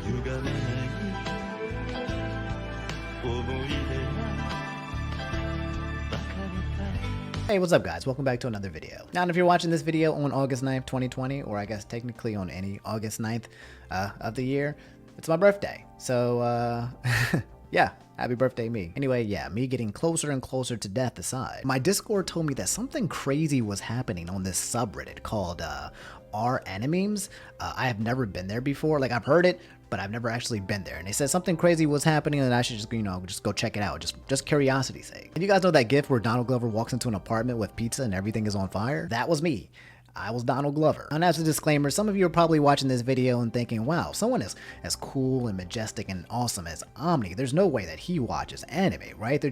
Hey, what's up guys? Welcome back to another video. Now, if you're watching this video on August 9th, 2020, or I guess technically on any August 9th of the year, it's my birthday. So, yeah, happy birthday me. Anyway, yeah, me getting closer and closer to death aside, my Discord told me that something crazy was happening on this subreddit called Animemes. I have never been there before. Like, I've heard it, but I've never actually been there. And they said something crazy was happening and I should just, just go check it out. Just curiosity's sake. And you guys know that gif where Donald Glover walks into an apartment with pizza and everything is on fire? That was me. I was Donald Glover. And as a disclaimer, some of you are probably watching this video and thinking, wow, someone as cool and majestic and awesome as Omni, there's no way that he watches anime, right? There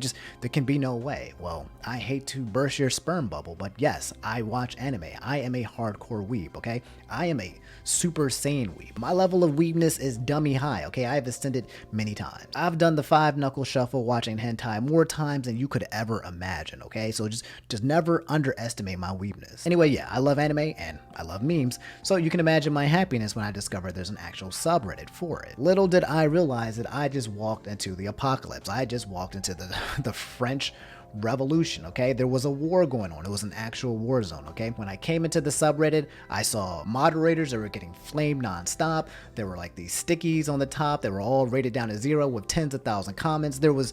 can be no way. Well, I hate to burst your sperm bubble, but yes, I watch anime. I am a hardcore weeb, okay? I am a Super Saiyan weeb. My level of weebness is dummy high, okay? I have ascended many times. I've done the 5-knuckle shuffle watching hentai more times than you could ever imagine, okay? So just never underestimate my weebness. Anyway, yeah, I love anime and I love memes, so you can imagine my happiness when I discovered there's an actual subreddit for it. Little did I realize that I just walked into the apocalypse. I just walked into the French Revolution, okay? There was a war going on. It was an actual war zone, okay? When I came into the subreddit, I saw moderators that were getting flamed non-stop. There were like these stickies on the top that were all rated down to 0 with tens of thousands of comments. There were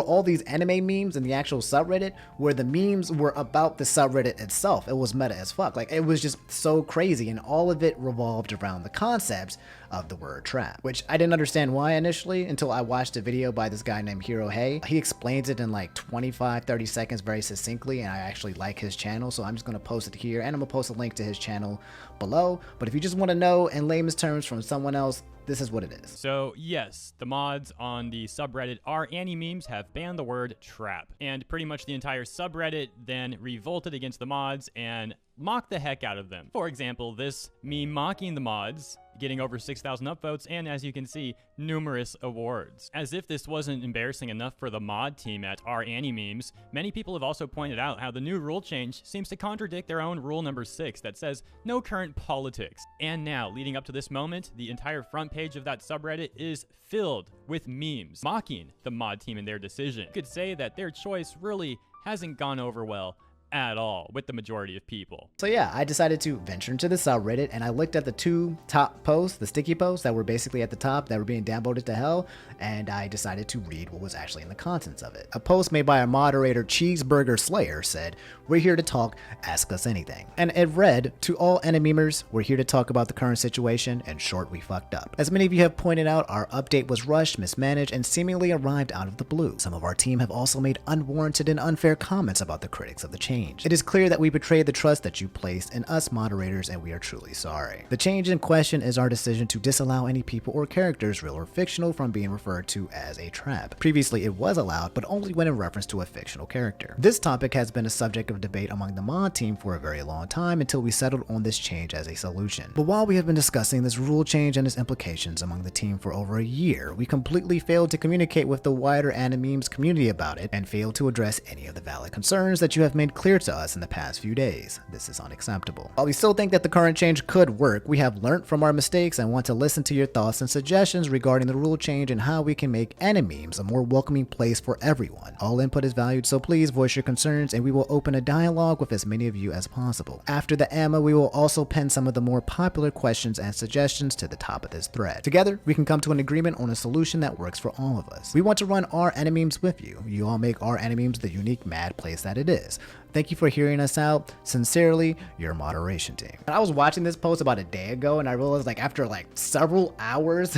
all these anime memes in the actual subreddit where the memes were about the subreddit itself. It was meta as fuck. Like, it was just so crazy, and all of it revolved around the concepts of the word trap, which I didn't understand why initially until I watched a video by this guy named Hero Hey. He explains it in like 25-30 seconds very succinctly, and I actually like his channel, so I'm just going to post it here, and I'm going to post a link to his channel below. But if you just want to know in layman's terms from someone else, this is what it is. So yes, the mods on the subreddit Animemes have banned the word trap, and pretty much the entire subreddit then revolted against the mods and mocked the heck out of them. For example, this meme mocking the mods, getting over 6,000 upvotes, and as you can see, numerous awards. As if this wasn't embarrassing enough for the mod team at Animemes, many people have also pointed out how the new rule change seems to contradict their own rule number 6 that says no current politics. And now, leading up to this moment, the entire front page of that subreddit is filled with memes mocking the mod team and their decision. You could say that their choice really hasn't gone over well at all with the majority of people. So yeah, I decided to venture into the subreddit and I looked at the 2 top posts, the sticky posts that were basically at the top that were being downvoted to hell, and I decided to read what was actually in the contents of it. A post made by a moderator, Cheeseburger Slayer, said, "We're here to talk, ask us anything." And it read, "To all Animemers, we're here to talk about the current situation. In short, we fucked up. As many of you have pointed out, our update was rushed, mismanaged, and seemingly arrived out of the blue. Some of our team have also made unwarranted and unfair comments about the critics of the change. It is clear that we betrayed the trust that you placed in us moderators, and we are truly sorry. The change in question is our decision to disallow any people or characters, real or fictional, from being referred to as a trap. Previously it was allowed, but only when in reference to a fictional character. This topic has been a subject of debate among the mod team for a very long time until we settled on this change as a solution. But while we have been discussing this rule change and its implications among the team for over a year, we completely failed to communicate with the wider Animemes community about it and failed to address any of the valid concerns that you have made clear to us in the past few days. This is unacceptable. While we still think that the current change could work, we have learned from our mistakes and want to listen to your thoughts and suggestions regarding the rule change and how we can make Animemes a more welcoming place for everyone. All input is valued, so please voice your concerns and we will open a dialogue with as many of you as possible. After the AMA, we will also pin some of the more popular questions and suggestions to the top of this thread. Together, we can come to an agreement on a solution that works for all of us. We want to run our Animemes with you. You all make our Animemes the unique mad place that it is. Thank you for hearing us out. Sincerely, your moderation team." And I was watching this post about a day ago and I realized, like, after like several hours,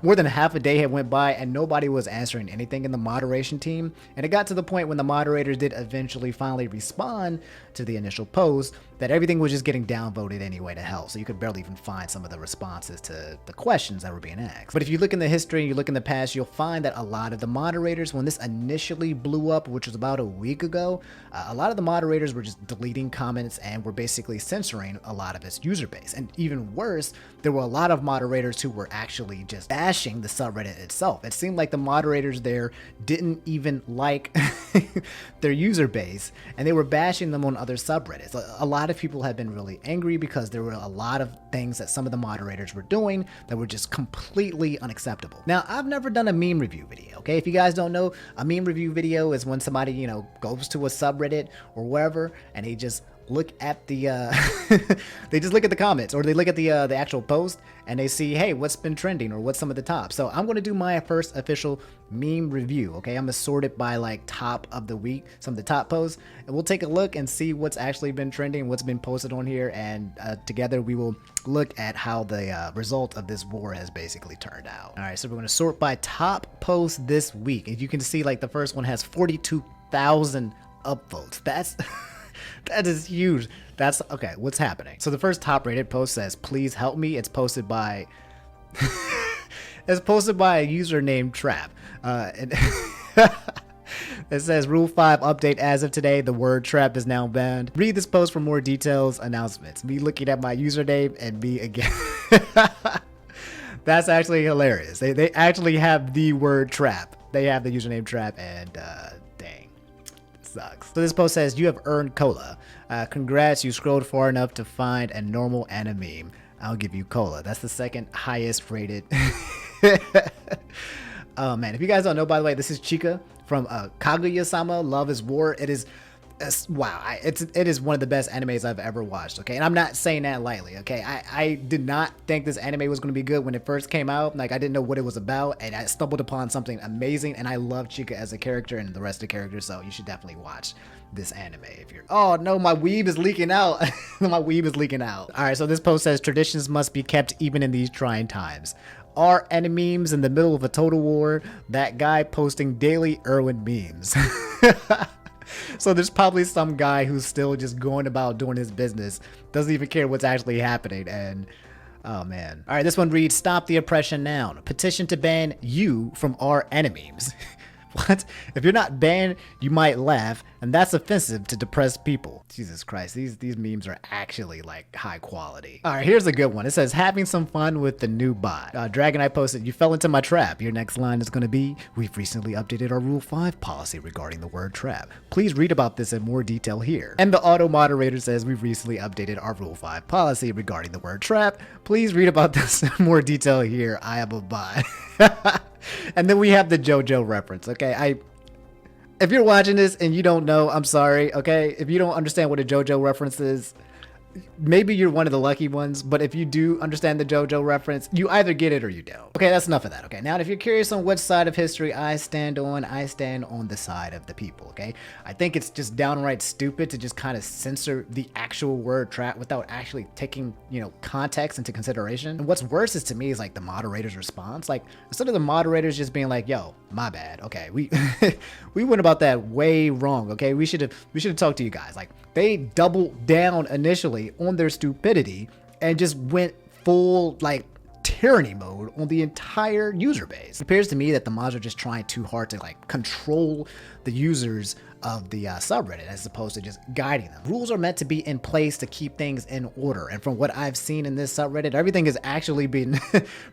more than half a day had went by and nobody was answering anything in the moderation team. And it got to the point when the moderators did eventually finally respond to the initial post that everything was just getting downvoted anyway to hell. So you could barely even find some of the responses to the questions that were being asked. But if you look in the history and you look in the past, you'll find that a lot of the moderators, when this initially blew up, which was about a week ago, a lot of the moderators were just deleting comments and were basically censoring a lot of its user base. And even worse, there were a lot of moderators who were actually just bashing the subreddit itself. It seemed like the moderators there didn't even like their user base and they were bashing them on other subreddits. A lot lot of people have been really angry because there were a lot of things that some of the moderators were doing that were just completely unacceptable. Now, I've never done a meme review video, okay? If you guys don't know, a meme review video is when somebody, you know, goes to a subreddit or wherever and they just look at the they just look at the comments, or they look at the actual post and they see, hey, what's been trending or what's some of the top. So I'm going to do my first official meme review, okay? I'm gonna sort it by like top of the week, some of the top posts, and we'll take a look and see what's actually been trending, what's been posted on here, and together we will look at how the result of this war has basically turned out. All right, so we're going to sort by top posts this week. As you can see, like the first one has 42,000 upvotes. That's that is huge. That's okay. What's happening? So the first top rated post says, "Please help me." It's posted by it's posted by a user named Trap. It says, Rule 5 update as of today. The word trap is now banned. Read this post for more details, announcements. Me looking at my username and me again. That's actually hilarious. They actually have the word trap. They have the username trap, and dang, it sucks. So this post says, you have earned cola. Congrats, you scrolled far enough to find a normal anime. I'll give you cola. That's the second highest rated. Oh man, if you guys don't know, by the way, this is Chika from Kaguya-sama Love is War. It is wow, it is one of the best animes I've ever watched, okay? And I'm not saying that lightly, okay? I did not think this anime was going to be good when it first came out. Like, I didn't know what it was about, and I stumbled upon something amazing, and I love Chika as a character and the rest of the characters, so you should definitely watch this anime if you're... Oh no, my weeb is leaking out. My weeb is leaking out. All right, so this post says, traditions must be kept even in these trying times. Are Animemes in the middle of a total war? That guy posting daily Irwin memes. So there's probably some guy who's still just going about doing his business, doesn't even care what's actually happening, and oh man. All right, this one reads, stop the oppression now. Petition to ban you from our Animemes. What? If you're not banned, you might laugh, and that's offensive to depressed people. Jesus Christ, these memes are actually like high quality. All right, here's a good one. It says, having some fun with the new bot. Dragon Eye posted, you fell into my trap. Your next line is going to be, we've recently updated our Rule 5 policy regarding the word trap. Please read about this in more detail here. And the auto moderator says, we've recently updated our Rule 5 policy regarding the word trap. Please read about this in more detail here. I am a bot. And then we have the JoJo reference, okay? If you're watching this and you don't know, I'm sorry, okay? If you don't understand what a JoJo reference is, maybe you're one of the lucky ones, but if you do understand the JoJo reference, you either get it or you don't. Okay, that's enough of that, okay? Now, if you're curious on which side of history I stand on the side of the people, okay? I think it's just downright stupid to just kind of censor the actual word trap without actually taking, you know, context into consideration. And what's worse is, to me, is like the moderator's response. Like, instead of the moderators just being like, yo, my bad, okay, we we went about that way wrong, okay? We should have talked to you guys. Like, they doubled down initially on their stupidity and just went full like tyranny mode on the entire user base. It appears to me that the mods are just trying too hard to like control the users of the subreddit as opposed to just guiding them. Rules are meant to be in place to keep things in order, and from what I've seen in this subreddit, everything has actually been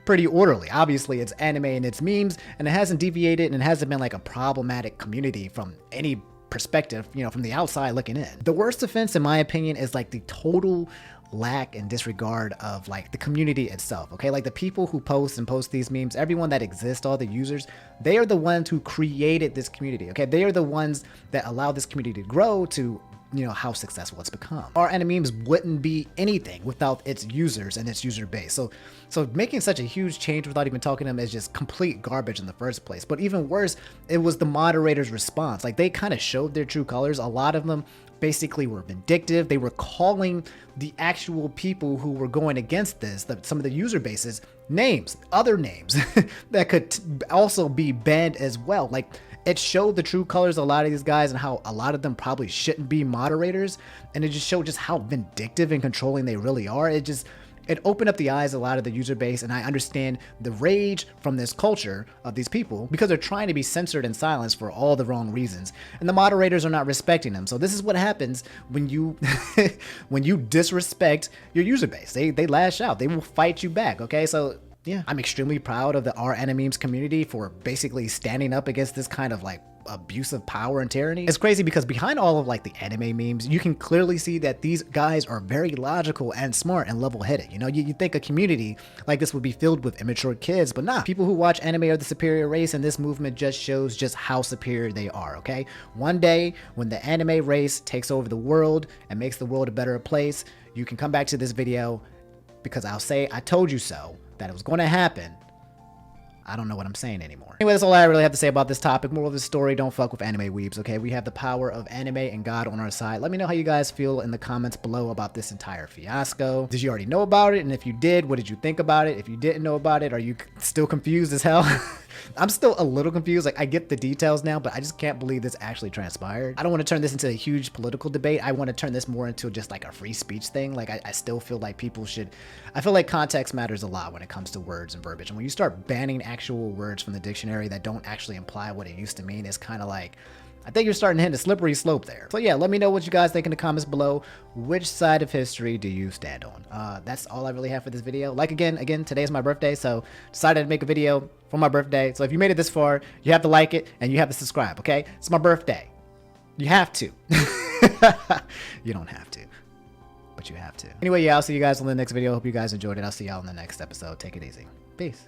pretty orderly. Obviously, it's anime and it's memes, and it hasn't deviated, and it hasn't been like a problematic community from any perspective, you know, from the outside looking in. The worst offense, in my opinion, is like the total lack and disregard of like the community itself, okay? Like the people who post these memes, everyone that exists, all the users, they are the ones who created this community, okay? They are the ones that allow this community to grow to, you know, how successful it's become. Our Animemes wouldn't be anything without its users and its user base. So making such a huge change without even talking to them is just complete garbage in the first place. But even worse, it was the moderator's response. Like, they kind of showed their true colors. A lot of them basically were vindictive. They were calling the actual people who were going against this, some of the user bases, names, other names that could also be banned as well. Like, it showed the true colors of a lot of these guys and how a lot of them probably shouldn't be moderators. And it just showed just how vindictive and controlling they really are. It opened up the eyes of a lot of the user base, and I understand the rage from this culture of these people because they're trying to be censored and silenced for all the wrong reasons, and the moderators are not respecting them. So this is what happens when you when you disrespect your user base. They lash out. They will fight you back, okay? So yeah, I'm extremely proud of the Animemes community for basically standing up against this kind of like abuse of power and tyranny. It's crazy because behind all of like the anime memes, you can clearly see that these guys are very logical and smart and level-headed. You know, you think a community like this would be filled with immature kids, but nah. People who watch anime are the superior race, and this movement just shows just how superior they are, okay? One day, when the anime race takes over the world and makes the world a better place, you can come back to this video because I'll say I told you so, that it was going to happen. I don't know what I'm saying anymore. Anyway, that's all I really have to say about this topic. Moral of the story, don't fuck with anime weebs, okay? We have the power of anime and God on our side. Let me know how you guys feel in the comments below about this entire fiasco. Did you already know about it? And if you did, what did you think about it? If you didn't know about it, are you still confused as hell? I'm still a little confused. Like, I get the details now, but I just can't believe this actually transpired. I don't want to turn this into a huge political debate. I want to turn this more into just like a free speech thing. Like, I still feel like people should, I feel like context matters a lot when it comes to words and verbiage. And when you start banning actual words from the dictionary that don't actually imply what it used to mean, it's kind of like, I think you're starting to hit a slippery slope there. So yeah, let me know what you guys think in the comments below. Which side of history do you stand on? That's all I really have for this video. Like again, today's my birthday, so decided to make a video for my birthday. So if you made it this far, you have to like it and you have to subscribe, okay? It's my birthday. You have to. You don't have to, but you have to. Anyway, yeah, I'll see you guys in the next video. Hope you guys enjoyed it. I'll see y'all in the next episode. Take it easy. Peace.